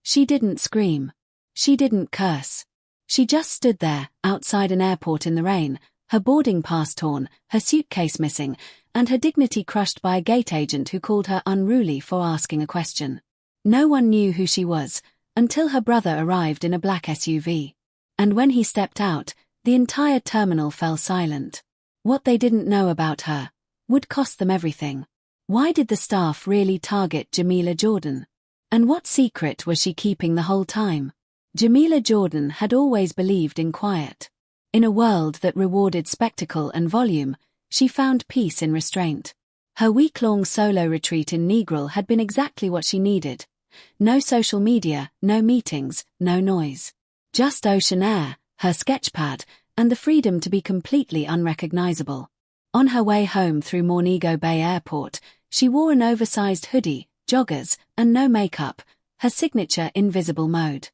She didn't scream. She didn't curse. She just stood there, outside an airport in the rain, her boarding pass torn, her suitcase missing, and her dignity crushed by a gate agent who called her unruly for asking a question. No one knew who she was, until her brother arrived in a black SUV. And when he stepped out, the entire terminal fell silent. What they didn't know about her would cost them everything. Why did the staff really target Jamila Jordan? And what secret was she keeping the whole time? Jamila Jordan had always believed in quiet. In a world that rewarded spectacle and volume, she found peace in restraint. Her week-long solo retreat in Negril had been exactly what she needed. No social media, no meetings, no noise. Just ocean air, her sketchpad, and the freedom to be completely unrecognizable. On her way home through Montego Bay Airport, she wore an oversized hoodie, joggers, and no makeup, her signature invisible mode.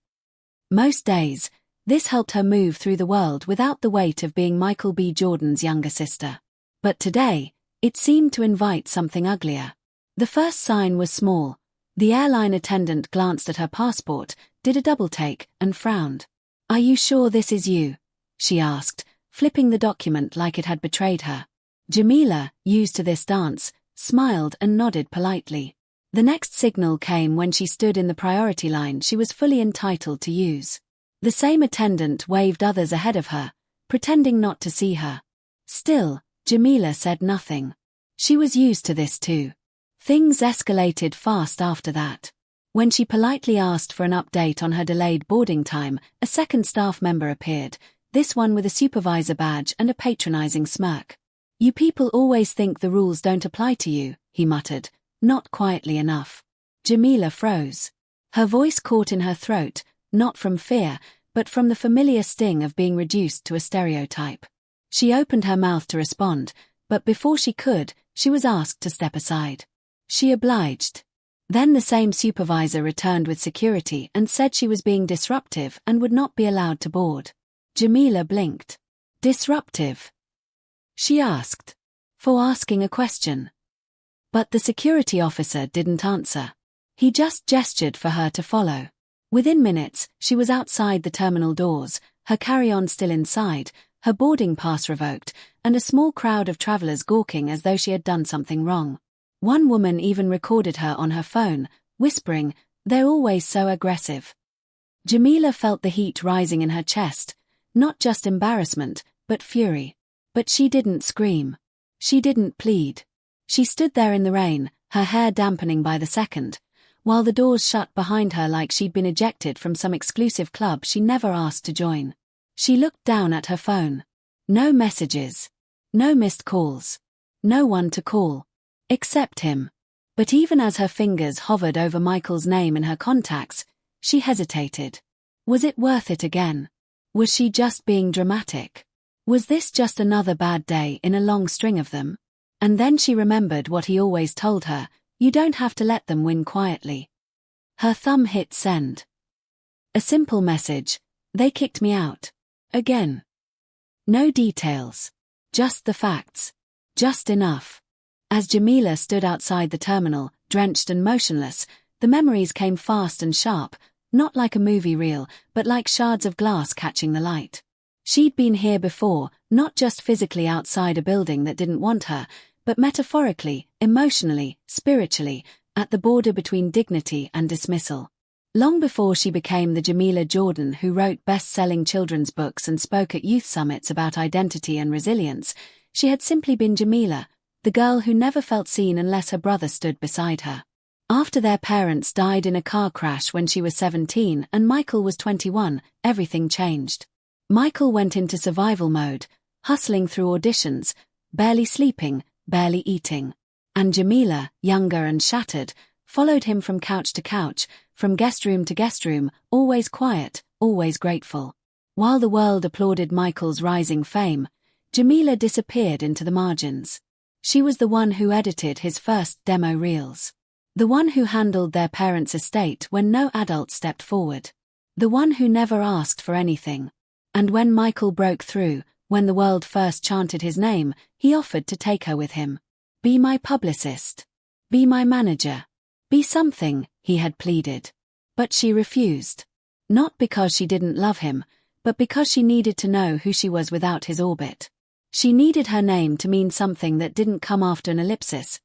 Most days, this helped her move through the world without the weight of being Michael B. Jordan's younger sister. But today, it seemed to invite something uglier. The first sign was small. The airline attendant glanced at her passport, did a double-take, and frowned. "Are you sure this is you?" she asked, flipping the document like it had betrayed her. Jamila, used to this dance, smiled and nodded politely. The next signal came when she stood in the priority line she was fully entitled to use. The same attendant waved others ahead of her, pretending not to see her. Still, Jamila said nothing. She was used to this too. Things escalated fast after that. When she politely asked for an update on her delayed boarding time, a second staff member appeared, this one with a supervisor badge and a patronizing smirk. "You people always think the rules don't apply to you," he muttered, not quietly enough. Jamila froze. Her voice caught in her throat, not from fear, but from the familiar sting of being reduced to a stereotype. She opened her mouth to respond, but before she could, she was asked to step aside. She obliged. Then the same supervisor returned with security and said she was being disruptive and would not be allowed to board. Jamila blinked. "Disruptive?" she asked. "For asking a question." But the security officer didn't answer. He just gestured for her to follow. Within minutes, she was outside the terminal doors, her carry-on still inside, her boarding pass revoked, and a small crowd of travelers gawking as though she had done something wrong. One woman even recorded her on her phone, whispering, "They're always so aggressive." Jamila felt the heat rising in her chest, not just embarrassment, but fury. But she didn't scream. She didn't plead. She stood there in the rain, her hair dampening by the second, while the doors shut behind her like she'd been ejected from some exclusive club she never asked to join. She looked down at her phone. No messages. No missed calls. No one to call. Except him. But even as her fingers hovered over Michael's name in her contacts, she hesitated. Was it worth it again? Was she just being dramatic? Was this just another bad day in a long string of them? And then she remembered what he always told her, you don't have to let them win quietly. Her thumb hit send. A simple message, they kicked me out. Again. No details. Just the facts. Just enough. As Jamila stood outside the terminal, drenched and motionless, the memories came fast and sharp, not like a movie reel, but like shards of glass catching the light. She'd been here before, not just physically outside a building that didn't want her, but metaphorically, emotionally, spiritually, at the border between dignity and dismissal. Long before she became the Jamila Jordan who wrote best-selling children's books and spoke at youth summits about identity and resilience, she had simply been Jamila, the girl who never felt seen unless her brother stood beside her. After their parents died in a car crash when she was 17 and Michael was 21, everything changed. Michael went into survival mode, hustling through auditions, barely sleeping, barely eating. And Jamila, younger and shattered, followed him from couch to couch, from guest room to guest room, always quiet, always grateful. While the world applauded Michael's rising fame, Jamila disappeared into the margins. She was the one who edited his first demo reels. The one who handled their parents' estate when no adult stepped forward. The one who never asked for anything. And when Michael broke through, when the world first chanted his name, he offered to take her with him. Be my publicist. Be my manager. Be something, he had pleaded. But she refused. Not because she didn't love him, but because she needed to know who she was without his orbit. She needed her name to mean something that didn't come after an ellipsis.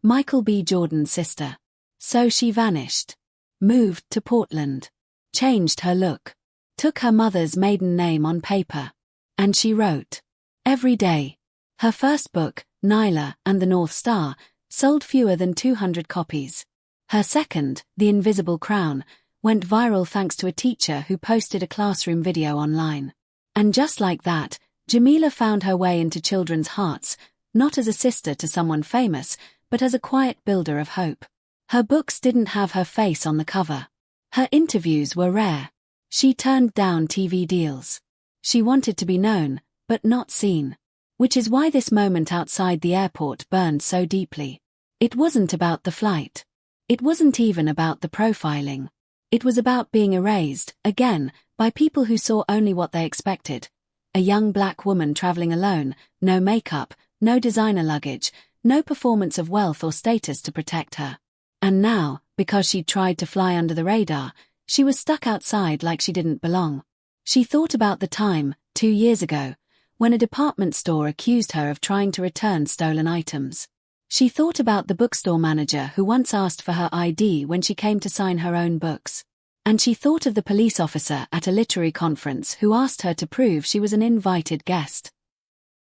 Michael B. Jordan's sister. So she vanished. Moved to Portland. Changed her look. Took her mother's maiden name on paper. And she wrote. Every day. Her first book, Nyla and the North Star, sold fewer than 200 copies. Her second, The Invisible Crown, went viral thanks to a teacher who posted a classroom video online. And just like that, Jamila found her way into children's hearts, not as a sister to someone famous, but as a quiet builder of hope. Her books didn't have her face on the cover. Her interviews were rare. She turned down TV deals. She wanted to be known, but not seen. Which is why this moment outside the airport burned so deeply. It wasn't about the flight. It wasn't even about the profiling. It was about being erased, again, by people who saw only what they expected. A young black woman traveling alone, no makeup, no designer luggage, no performance of wealth or status to protect her. And now, because she'd tried to fly under the radar, she was stuck outside like she didn't belong. She thought about the time, 2 years ago, when a department store accused her of trying to return stolen items. She thought about the bookstore manager who once asked for her ID when she came to sign her own books. And she thought of the police officer at a literary conference who asked her to prove she was an invited guest.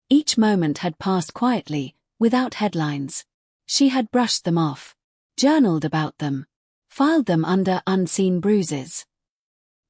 Each moment had passed quietly, without headlines. She had brushed them off, journaled about them, filed them under unseen bruises.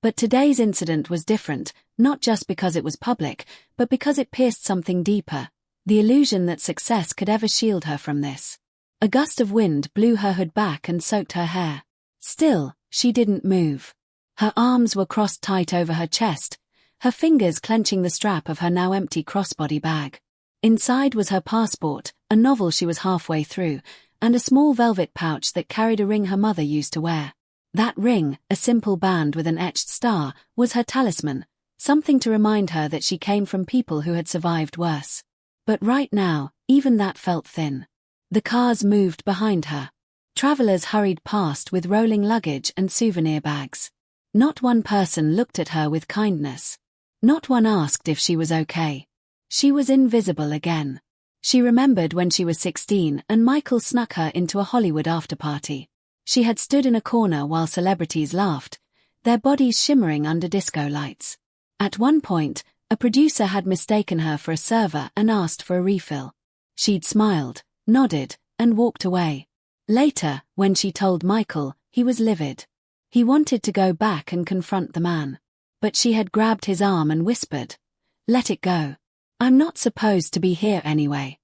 But today's incident was different, not just because it was public, but because it pierced something deeper, the illusion that success could ever shield her from this. A gust of wind blew her hood back and soaked her hair. Still, she didn't move. Her arms were crossed tight over her chest, her fingers clenching the strap of her now empty crossbody bag. Inside was her passport, a novel she was halfway through, and a small velvet pouch that carried a ring her mother used to wear. That ring, a simple band with an etched star, was her talisman, something to remind her that she came from people who had survived worse. But right now, even that felt thin. The cars moved behind her. Travelers hurried past with rolling luggage and souvenir bags. Not one person looked at her with kindness. Not one asked if she was okay. She was invisible again. She remembered when she was 16 and Michael snuck her into a Hollywood afterparty. She had stood in a corner while celebrities laughed, their bodies shimmering under disco lights. At one point, a producer had mistaken her for a server and asked for a refill. She'd smiled, nodded, and walked away. Later, when she told Michael, he was livid. He wanted to go back and confront the man. But she had grabbed his arm and whispered, "Let it go. I'm not supposed to be here anyway."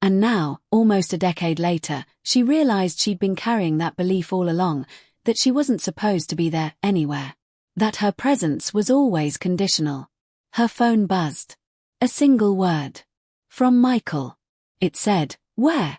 And now, almost a decade later, she realized she'd been carrying that belief all along, that she wasn't supposed to be there anywhere. That her presence was always conditional. Her phone buzzed. A single word. From Michael. It said, "Where?"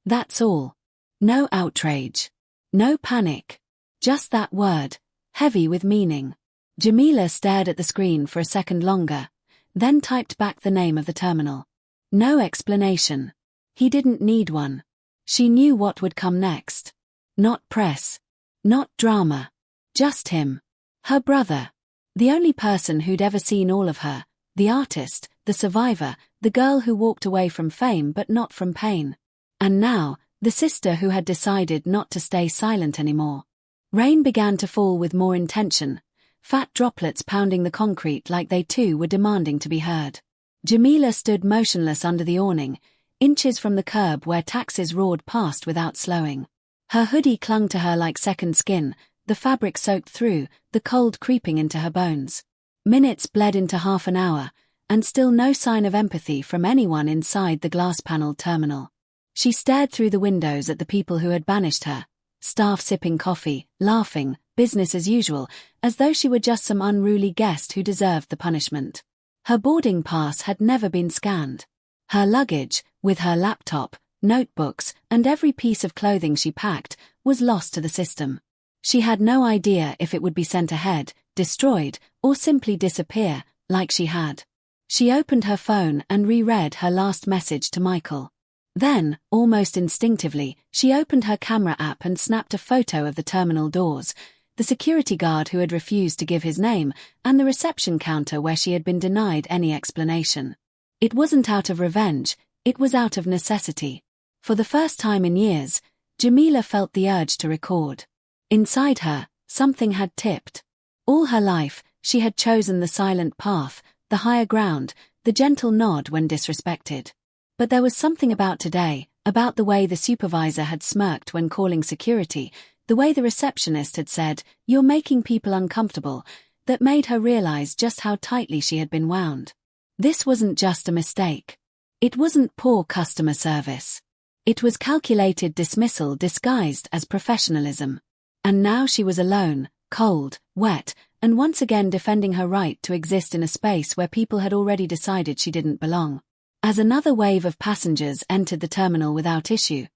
That's all. No outrage. No panic. Just that word, heavy with meaning. Jamila stared at the screen for a second longer, then typed back the name of the terminal. No explanation. He didn't need one. She knew what would come next. Not press. Not drama. Just him. Her brother. The only person who'd ever seen all of her, the artist, the survivor, the girl who walked away from fame but not from pain. And now, the sister who had decided not to stay silent anymore. Rain began to fall with more intention, fat droplets pounding the concrete like they too were demanding to be heard. Jamila stood motionless under the awning, inches from the curb where taxis roared past without slowing. Her hoodie clung to her like second skin, the fabric soaked through, the cold creeping into her bones. Minutes bled into half an hour, and still no sign of empathy from anyone inside the glass-paneled terminal. She stared through the windows at the people who had banished her, staff sipping coffee, laughing, business as usual, as though she were just some unruly guest who deserved the punishment. Her boarding pass had never been scanned. Her luggage, with her laptop, notebooks, and every piece of clothing she packed, was lost to the system. She had no idea if it would be sent ahead, destroyed, or simply disappear, like she had. She opened her phone and reread her last message to Michael. Then, almost instinctively, she opened her camera app and snapped a photo of the terminal doors, the security guard who had refused to give his name, and the reception counter where she had been denied any explanation. It wasn't out of revenge, it was out of necessity. For the first time in years, Jamila felt the urge to record. Inside her, something had tipped. All her life, she had chosen the silent path, the higher ground, the gentle nod when disrespected. But there was something about today, about the way the supervisor had smirked when calling security, the way the receptionist had said, "You're making people uncomfortable," that made her realize just how tightly she had been wound. This wasn't just a mistake. It wasn't poor customer service. It was calculated dismissal disguised as professionalism. And now she was alone, cold, wet, and once again defending her right to exist in a space where people had already decided she didn't belong. As another wave of passengers entered the terminal without issue,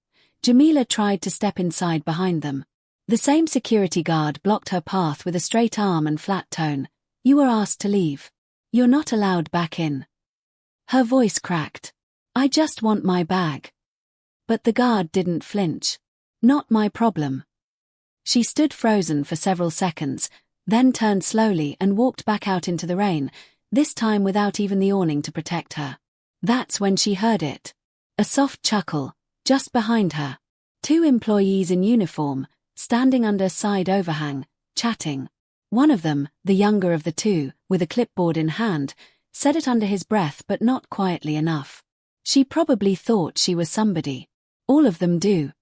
Jamila tried to step inside behind them. The same security guard blocked her path with a straight arm and flat tone. "You were asked to leave. You're not allowed back in." Her voice cracked. "I just want my bag." But the guard didn't flinch. "Not my problem." She stood frozen for several seconds, then turned slowly and walked back out into the rain, this time without even the awning to protect her. That's when she heard it. A soft chuckle, just behind her. Two employees in uniform, standing under a side overhang, chatting. One of them, the younger of the two, with a clipboard in hand, said it under his breath but not quietly enough. She probably thought she was somebody. All of them do.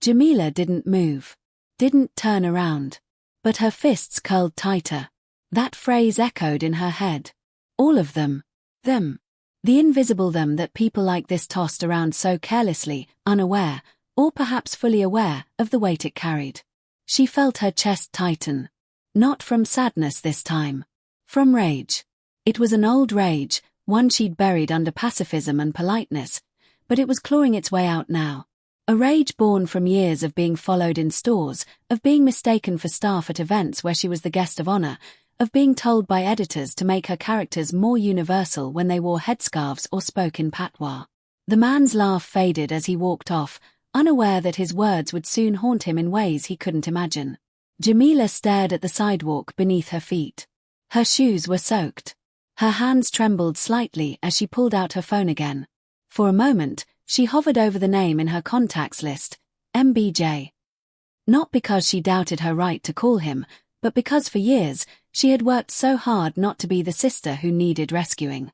Jamila didn't move. Didn't turn around. But her fists curled tighter. That phrase echoed in her head. All of them. Them. The invisible them that people like this tossed around so carelessly, unaware, or perhaps fully aware, of the weight it carried. She felt her chest tighten. Not from sadness this time. From rage. It was an old rage, one she'd buried under pacifism and politeness, but it was clawing its way out now. A rage born from years of being followed in stores, of being mistaken for staff at events where she was the guest of honor, of being told by editors to make her characters more universal when they wore headscarves or spoke in patois. The man's laugh faded as he walked off, unaware that his words would soon haunt him in ways he couldn't imagine. Jamila stared at the sidewalk beneath her feet. Her shoes were soaked. Her hands trembled slightly as she pulled out her phone again. For a moment, she hovered over the name in her contacts list, MBJ. Not because she doubted her right to call him, but because for years, she had worked so hard not to be the sister who needed rescuing.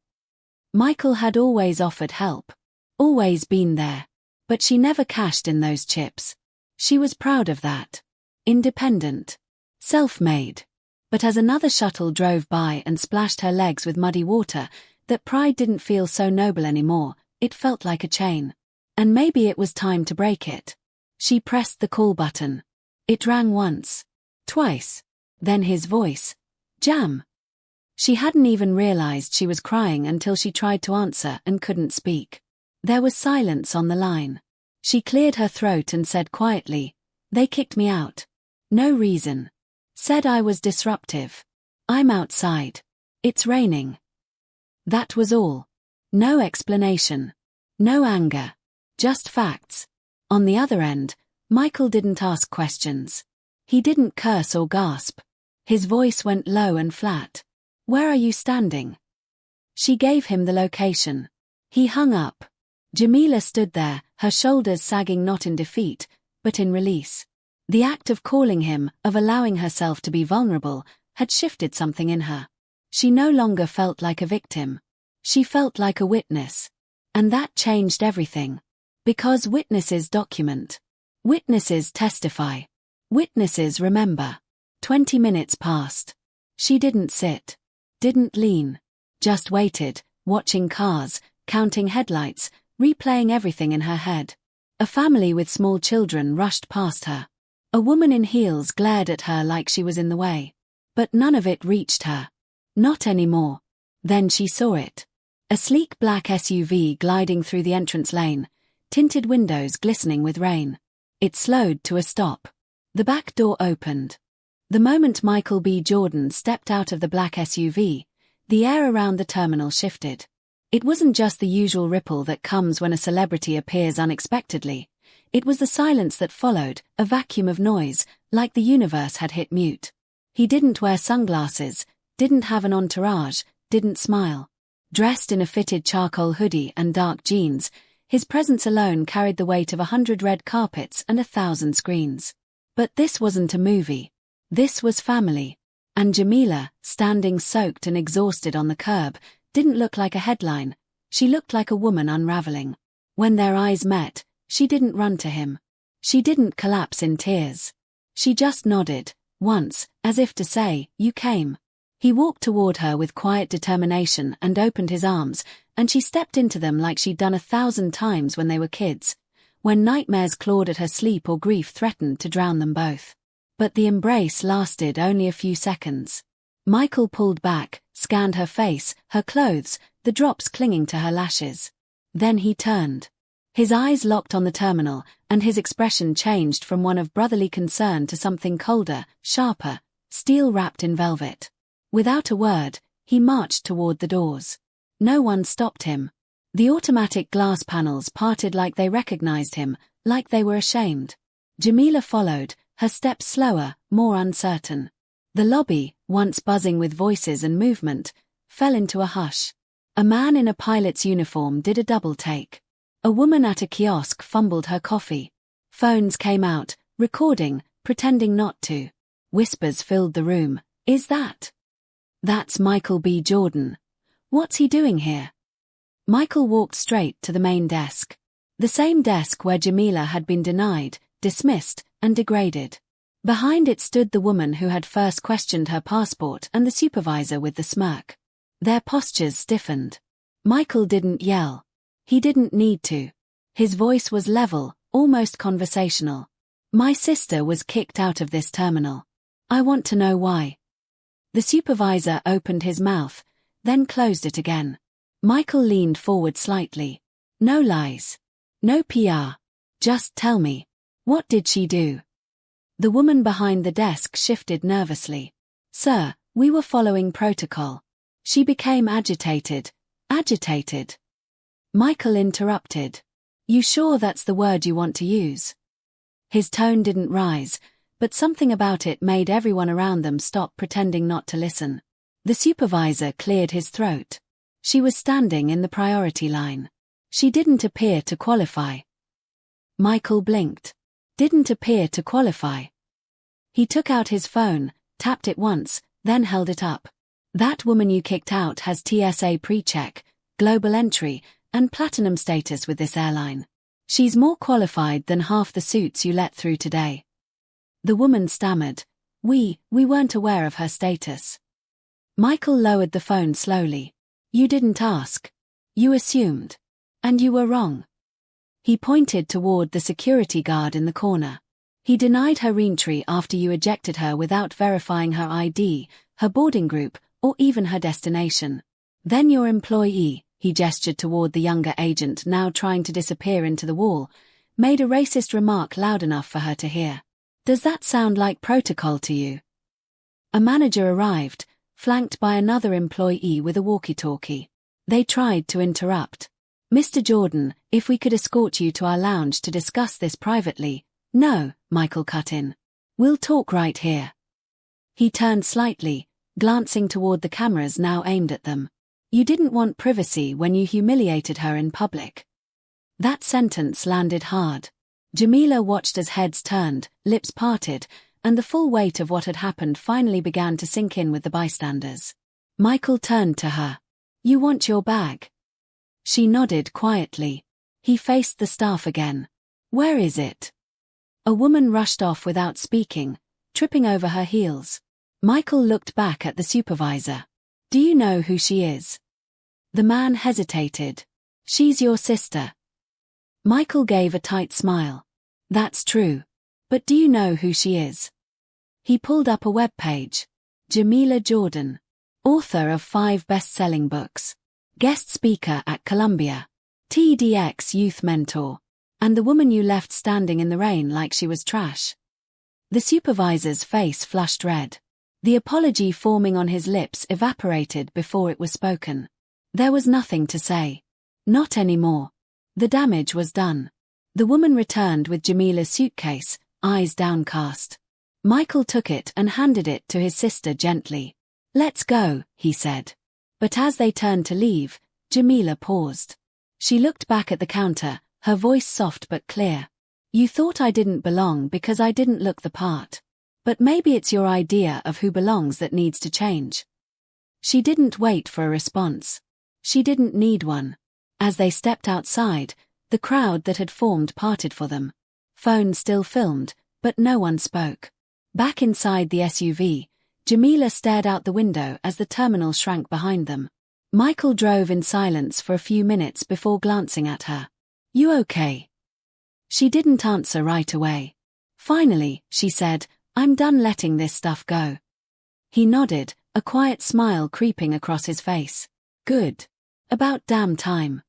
Michael had always offered help. Always been there. But she never cashed in those chips. She was proud of that. Independent. Self-made. But as another shuttle drove by and splashed her legs with muddy water, that pride didn't feel so noble anymore, it felt like a chain. And maybe it was time to break it. She pressed the call button. It rang once. Twice. Then his voice. Jam. She hadn't even realized she was crying until she tried to answer and couldn't speak. There was silence on the line. She cleared her throat and said quietly, "They kicked me out. No reason. Said I was disruptive. I'm outside. It's raining." That was all. No explanation. No anger. Just facts. On the other end, Michael didn't ask questions. He didn't curse or gasp. His voice went low and flat. "Where are you standing?" She gave him the location. He hung up. Jamila stood there, her shoulders sagging not in defeat, but in release. The act of calling him, of allowing herself to be vulnerable, had shifted something in her. She no longer felt like a victim. She felt like a witness. And that changed everything. Because witnesses document. Witnesses testify. Witnesses remember. 20 minutes passed. She didn't sit. Didn't lean. Just waited, watching cars, counting headlights, replaying everything in her head. A family with small children rushed past her. A woman in heels glared at her like she was in the way. But none of it reached her. Not anymore. Then she saw it. A sleek black SUV gliding through the entrance lane, tinted windows glistening with rain. It slowed to a stop. The back door opened. The moment Michael B. Jordan stepped out of the black SUV, the air around the terminal shifted. It wasn't just the usual ripple that comes when a celebrity appears unexpectedly. It was the silence that followed, a vacuum of noise, like the universe had hit mute. He didn't wear sunglasses, didn't have an entourage, didn't smile. Dressed in a fitted charcoal hoodie and dark jeans, his presence alone carried the weight of 100 red carpets and 1,000 screens. But this wasn't a movie. This was family. And Jamila, standing soaked and exhausted on the curb, didn't look like a headline. She looked like a woman unraveling. When their eyes met, she didn't run to him. She didn't collapse in tears. She just nodded, once, as if to say, "You came." He walked toward her with quiet determination and opened his arms, and she stepped into them like she'd done 1,000 times when they were kids, when nightmares clawed at her sleep or grief threatened to drown them both. But the embrace lasted only a few seconds. Michael pulled back, scanned her face, her clothes, the drops clinging to her lashes. Then he turned. His eyes locked on the terminal, and his expression changed from one of brotherly concern to something colder, sharper, steel wrapped in velvet. Without a word, he marched toward the doors. No one stopped him. The automatic glass panels parted like they recognized him, like they were ashamed. Jamila followed, her steps slower, more uncertain. The lobby, once buzzing with voices and movement, fell into a hush. A man in a pilot's uniform did a double take. A woman at a kiosk fumbled her coffee. Phones came out, recording, pretending not to. Whispers filled the room. "Is that? That's Michael B. Jordan. What's he doing here?" Michael walked straight to the main desk. The same desk where Jamila had been denied, dismissed, and degraded. Behind it stood the woman who had first questioned her passport and the supervisor with the smirk. Their postures stiffened. Michael didn't yell. He didn't need to. His voice was level, almost conversational. "My sister was kicked out of this terminal. I want to know why." The supervisor opened his mouth, then closed it again. Michael leaned forward slightly. "No lies. No PR. Just tell me. What did she do?" The woman behind the desk shifted nervously. "Sir, we were following protocol. She became agitated." "Agitated?" Michael interrupted. "You sure that's the word you want to use?" His tone didn't rise, but something about it made everyone around them stop pretending not to listen. The supervisor cleared his throat. She was standing in the priority line. She didn't appear to qualify. Michael blinked. Didn't appear to qualify. He took out his phone, tapped it once, then held it up. "That woman you kicked out has TSA pre-check, global entry, and platinum status with this airline. She's more qualified than half the suits you let through today." The woman stammered. We weren't aware of her status." Michael lowered the phone slowly. "You didn't ask. You assumed. And you were wrong." He pointed toward the security guard in the corner. "He denied her reentry after you ejected her without verifying her ID, her boarding group, or even her destination. Then your employee," he gestured toward the younger agent now trying to disappear into the wall, "made a racist remark loud enough for her to hear. Does that sound like protocol to you?" A manager arrived, flanked by another employee with a walkie-talkie. They tried to interrupt. "Mr. Jordan, if we could escort you to our lounge to discuss this privately." "No," Michael cut in. "We'll talk right here." He turned slightly, glancing toward the cameras now aimed at them. "You didn't want privacy when you humiliated her in public." That sentence landed hard. Jamila watched as heads turned, lips parted, and the full weight of what had happened finally began to sink in with the bystanders. Michael turned to her. "You want your bag?" She nodded quietly. He faced the staff again. "Where is it?" A woman rushed off without speaking, tripping over her heels. Michael looked back at the supervisor. "Do you know who she is?" The man hesitated. "She's your sister." Michael gave a tight smile. "That's true. But do you know who she is?" He pulled up a web page. Jamila Jordan. Author of 5 best-selling books. Guest speaker at Columbia. TEDx youth mentor. And the woman you left standing in the rain like she was trash. The supervisor's face flushed red. The apology forming on his lips evaporated before it was spoken. There was nothing to say. Not anymore. The damage was done. The woman returned with Jamila's suitcase, eyes downcast. Michael took it and handed it to his sister gently. "Let's go," he said. But as they turned to leave, Jamila paused. She looked back at the counter, her voice soft but clear. "You thought I didn't belong because I didn't look the part. But maybe it's your idea of who belongs that needs to change." She didn't wait for a response. She didn't need one. As they stepped outside, the crowd that had formed parted for them. Phones still filmed, but no one spoke. Back inside the SUV, Jamila stared out the window as the terminal shrank behind them. Michael drove in silence for a few minutes before glancing at her. "You okay?" She didn't answer right away. Finally, she said, "I'm done letting this stuff go." He nodded, a quiet smile creeping across his face. "Good. About damn time."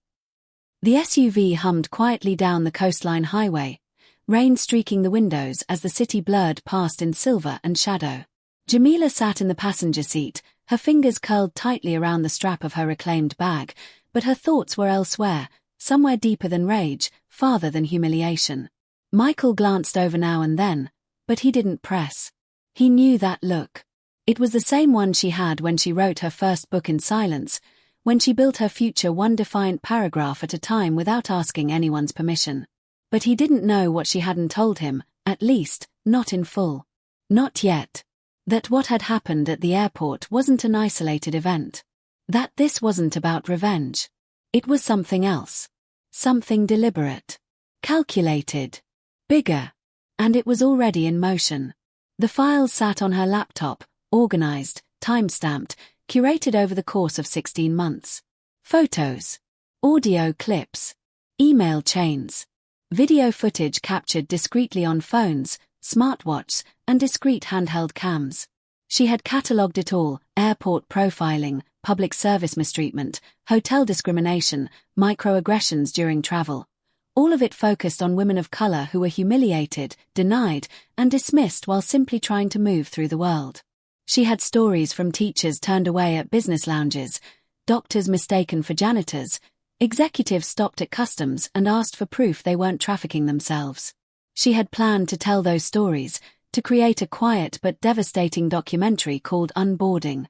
The SUV hummed quietly down the coastline highway, rain streaking the windows as the city blurred past in silver and shadow. Jamila sat in the passenger seat, her fingers curled tightly around the strap of her reclaimed bag, but her thoughts were elsewhere, somewhere deeper than rage, farther than humiliation. Michael glanced over now and then, but he didn't press. He knew that look. It was the same one she had when she wrote her first book in silence, when she built her future one defiant paragraph at a time without asking anyone's permission. But he didn't know what she hadn't told him, at least, not in full. Not yet. That what had happened at the airport wasn't an isolated event. That this wasn't about revenge. It was something else. Something deliberate. Calculated. Bigger. And it was already in motion. The files sat on her laptop, organized, time-stamped, curated over the course of 16 months. Photos. Audio clips. Email chains. Video footage captured discreetly on phones, smartwatches, and discreet handheld cams. She had catalogued it all: airport profiling, public service mistreatment, hotel discrimination, microaggressions during travel. All of it focused on women of color who were humiliated, denied, and dismissed while simply trying to move through the world. She had stories from teachers turned away at business lounges, doctors mistaken for janitors, executives stopped at customs and asked for proof they weren't trafficking themselves. She had planned to tell those stories, to create a quiet but devastating documentary called Unboarding.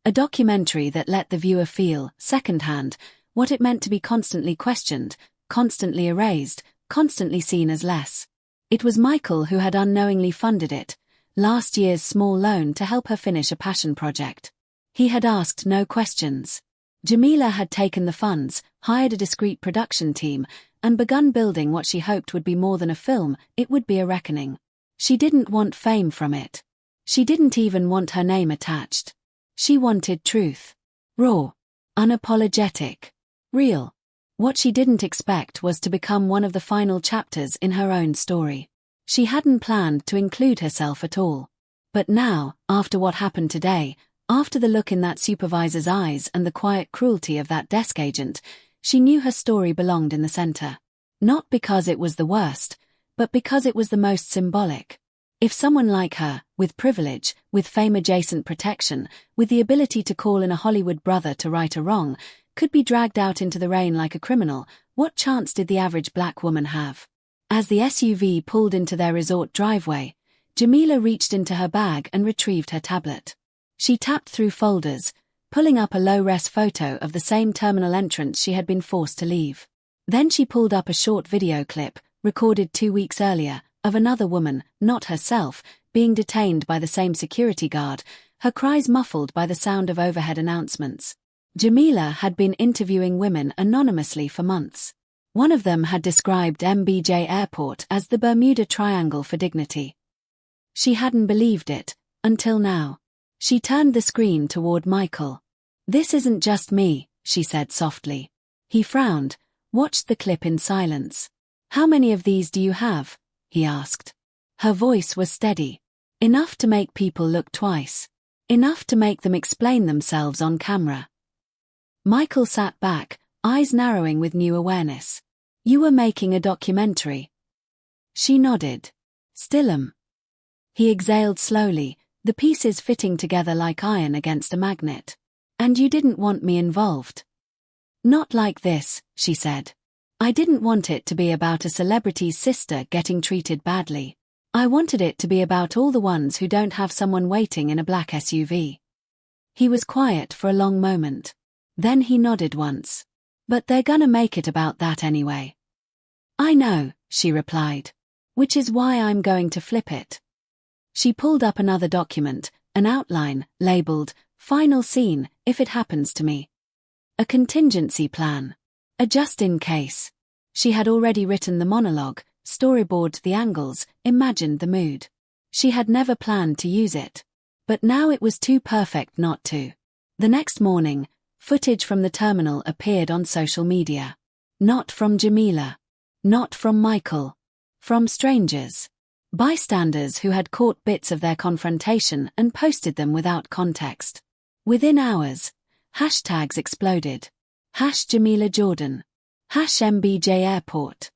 A documentary that let the viewer feel, secondhand, what it meant to be constantly questioned, constantly erased, constantly seen as less. It was Michael who had unknowingly funded it, last year's small loan to help her finish a passion project. He had asked no questions. Jamila had taken the funds, hired a discreet production team, and begun building what she hoped would be more than a film. It would be a reckoning. She didn't want fame from it. She didn't even want her name attached. She wanted truth. Raw. Unapologetic. Real. What she didn't expect was to become one of the final chapters in her own story. She hadn't planned to include herself at all. But now, after what happened today, after the look in that supervisor's eyes and the quiet cruelty of that desk agent, she knew her story belonged in the center. Not because it was the worst, but because it was the most symbolic. If someone like her, with privilege, with fame-adjacent protection, with the ability to call in a Hollywood brother to right a wrong, could be dragged out into the rain like a criminal, what chance did the average black woman have? As the SUV pulled into their resort driveway, Jamila reached into her bag and retrieved her tablet. She tapped through folders, pulling up a low-res photo of the same terminal entrance she had been forced to leave. Then she pulled up a short video clip, recorded 2 weeks earlier, of another woman, not herself, being detained by the same security guard, her cries muffled by the sound of overhead announcements. Jamila had been interviewing women anonymously for months. One of them had described MBJ Airport as the Bermuda Triangle for dignity. She hadn't believed it, until now. She turned the screen toward Michael. "This isn't just me," she said softly. He frowned, watched the clip in silence. "How many of these do you have?" he asked. Her voice was steady. "Enough to make people look twice. Enough to make them explain themselves on camera." Michael sat back, eyes narrowing with new awareness. "You were making a documentary." She nodded. "Still. He exhaled slowly, the pieces fitting together like iron against a magnet. "And you didn't want me involved." "Not like this," she said. I didn't want it to be about a celebrity's sister getting treated badly. I wanted it to be about all the ones who don't have someone waiting in a black SUV. He was quiet for a long moment. Then he nodded once. But they're gonna make it about that anyway. I know, she replied. Which is why I'm going to flip it. She pulled up another document, an outline, labeled, Final Scene, if it happens to me. A contingency plan. A just in case. She had already written the monologue, storyboarded the angles, imagined the mood. She had never planned to use it. But now it was too perfect not to. The next morning, footage from the terminal appeared on social media. Not from Jamila. Not from Michael. From strangers. Bystanders who had caught bits of their confrontation and posted them without context. Within hours, hashtags exploded. #Jamila Jordan. #MBJ Airport.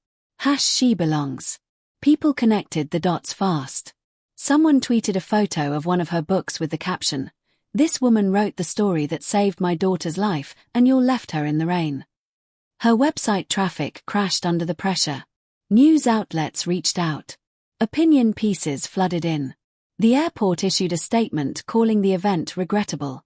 #She belongs. People connected the dots fast. Someone tweeted a photo of one of her books with the caption, "This woman wrote the story that saved my daughter's life, and you left her in the rain." Her website traffic crashed under the pressure. News outlets reached out. Opinion pieces flooded in. The airport issued a statement calling the event regrettable.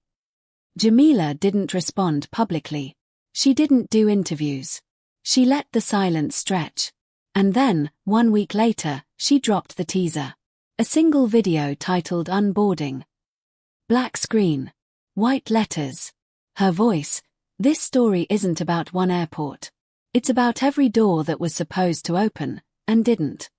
Jamila didn't respond publicly. She didn't do interviews. She let the silence stretch. And then, 1 week later, she dropped the teaser. A single video titled Unboarding. Black screen. White letters. Her voice, "This story isn't about one airport. It's about every door that was supposed to open, and didn't."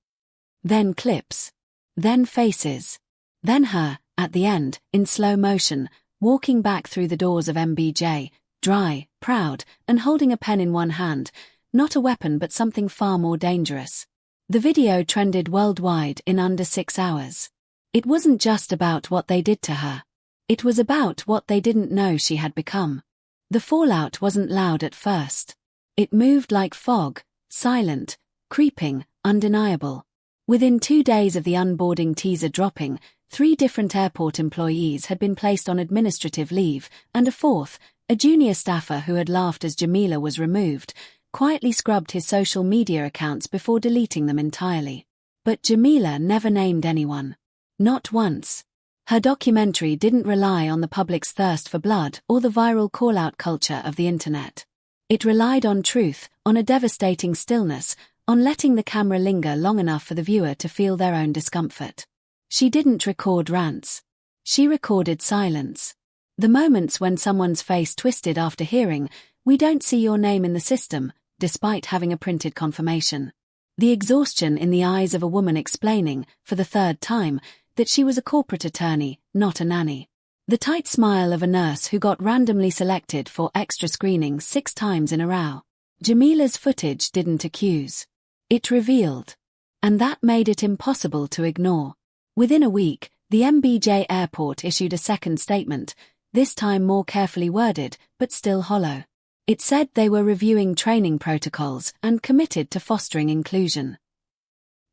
Then clips. Then faces. Then her, at the end, in slow motion, walking back through the doors of MBJ, dry, proud, and holding a pen in one hand, not a weapon but something far more dangerous. The video trended worldwide in under 6 hours. It wasn't just about what they did to her. It was about what they didn't know she had become. The fallout wasn't loud at first. It moved like fog, silent, creeping, undeniable. Within 2 days of the unboarding teaser dropping, 3 different airport employees had been placed on administrative leave, and a fourth, a junior staffer who had laughed as Jamila was removed, quietly scrubbed his social media accounts before deleting them entirely. But Jamila never named anyone. Not once. Her documentary didn't rely on the public's thirst for blood or the viral call-out culture of the internet. It relied on truth, on a devastating stillness, on letting the camera linger long enough for the viewer to feel their own discomfort. She didn't record rants. She recorded silence. The moments when someone's face twisted after hearing, "We don't see your name in the system," despite having a printed confirmation. The exhaustion in the eyes of a woman explaining, for the 3rd time, that she was a corporate attorney, not a nanny. The tight smile of a nurse who got randomly selected for extra screenings 6 times in a row. Jamila's footage didn't accuse. It revealed. And that made it impossible to ignore. Within a week, the MBJ airport issued a second statement, this time more carefully worded, but still hollow. It said they were reviewing training protocols and committed to fostering inclusion.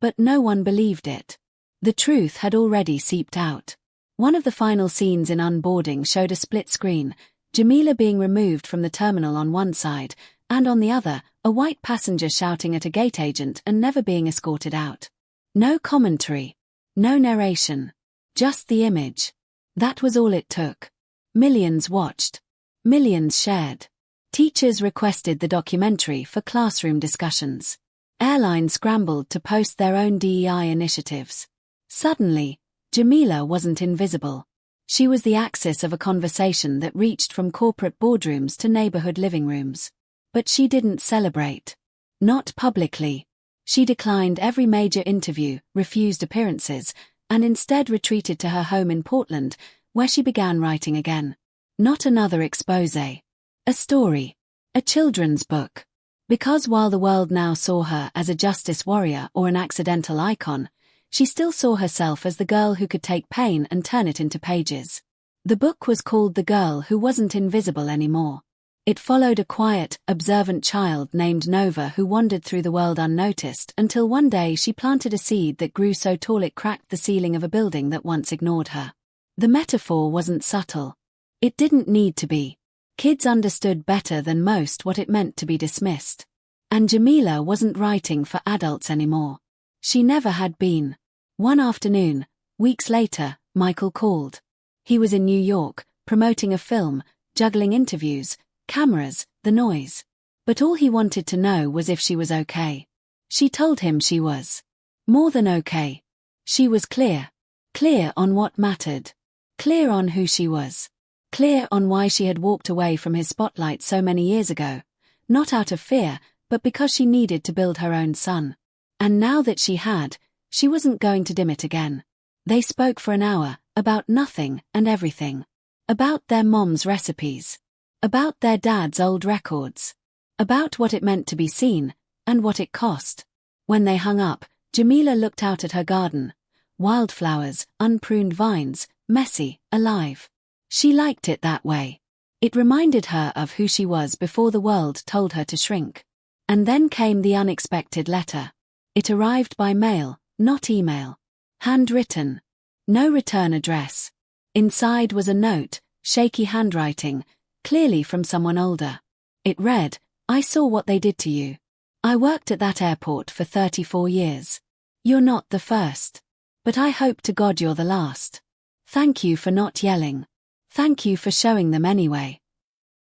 But no one believed it. The truth had already seeped out. One of the final scenes in Unboarding showed a split screen, Jamila being removed from the terminal on one side, and on the other, a white passenger shouting at a gate agent and never being escorted out. No commentary. No narration. Just the image. That was all it took. Millions watched. Millions shared. Teachers requested the documentary for classroom discussions. Airlines scrambled to post their own DEI initiatives. Suddenly, Jamila wasn't invisible. She was the axis of a conversation that reached from corporate boardrooms to neighborhood living rooms. But she didn't celebrate. Not publicly. She declined every major interview, refused appearances, and instead retreated to her home in Portland, where she began writing again. Not another exposé. A story. A children's book. Because while the world now saw her as a justice warrior or an accidental icon, she still saw herself as the girl who could take pain and turn it into pages. The book was called The Girl Who Wasn't Invisible Anymore. It followed a quiet, observant child named Nova who wandered through the world unnoticed until one day she planted a seed that grew so tall it cracked the ceiling of a building that once ignored her. The metaphor wasn't subtle. It didn't need to be. Kids understood better than most what it meant to be dismissed. And Jamila wasn't writing for adults anymore. She never had been. One afternoon, weeks later, Michael called. He was in New York, promoting a film, juggling interviews, cameras, the noise. But all he wanted to know was if she was okay. She told him she was. More than okay. She was clear. Clear on what mattered. Clear on who she was. Clear on why she had walked away from his spotlight so many years ago. Not out of fear, but because she needed to build her own son. And now that she had, she wasn't going to dim it again. They spoke for an hour, about nothing and everything. About their mom's recipes. About their dad's old records. About what it meant to be seen, and what it cost. When they hung up, Jamila looked out at her garden. Wildflowers, unpruned vines, messy, alive. She liked it that way. It reminded her of who she was before the world told her to shrink. And then came the unexpected letter. It arrived by mail, not email. Handwritten. No return address. Inside was a note, shaky handwriting, clearly from someone older. It read, "I saw what they did to you. I worked at that airport for 34 years. You're not the first. But I hope to God you're the last. Thank you for not yelling. Thank you for showing them anyway."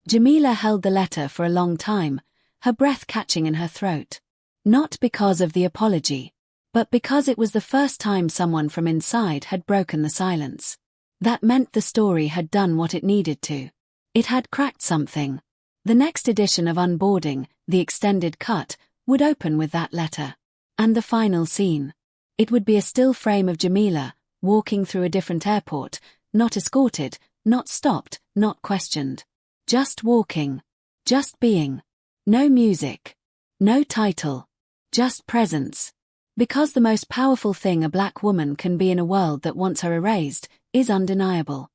Jamila held the letter for a long time, her breath catching in her throat. Not because of the apology, but because it was the first time someone from inside had broken the silence. That meant the story had done what it needed to. It had cracked something. The next edition of Unboarding, the extended cut, would open with that letter. And the final scene. It would be a still frame of Jamila, walking through a different airport, not escorted, not stopped, not questioned. Just walking. Just being. No music. No title. Just presence. Because the most powerful thing a black woman can be in a world that wants her erased is undeniable.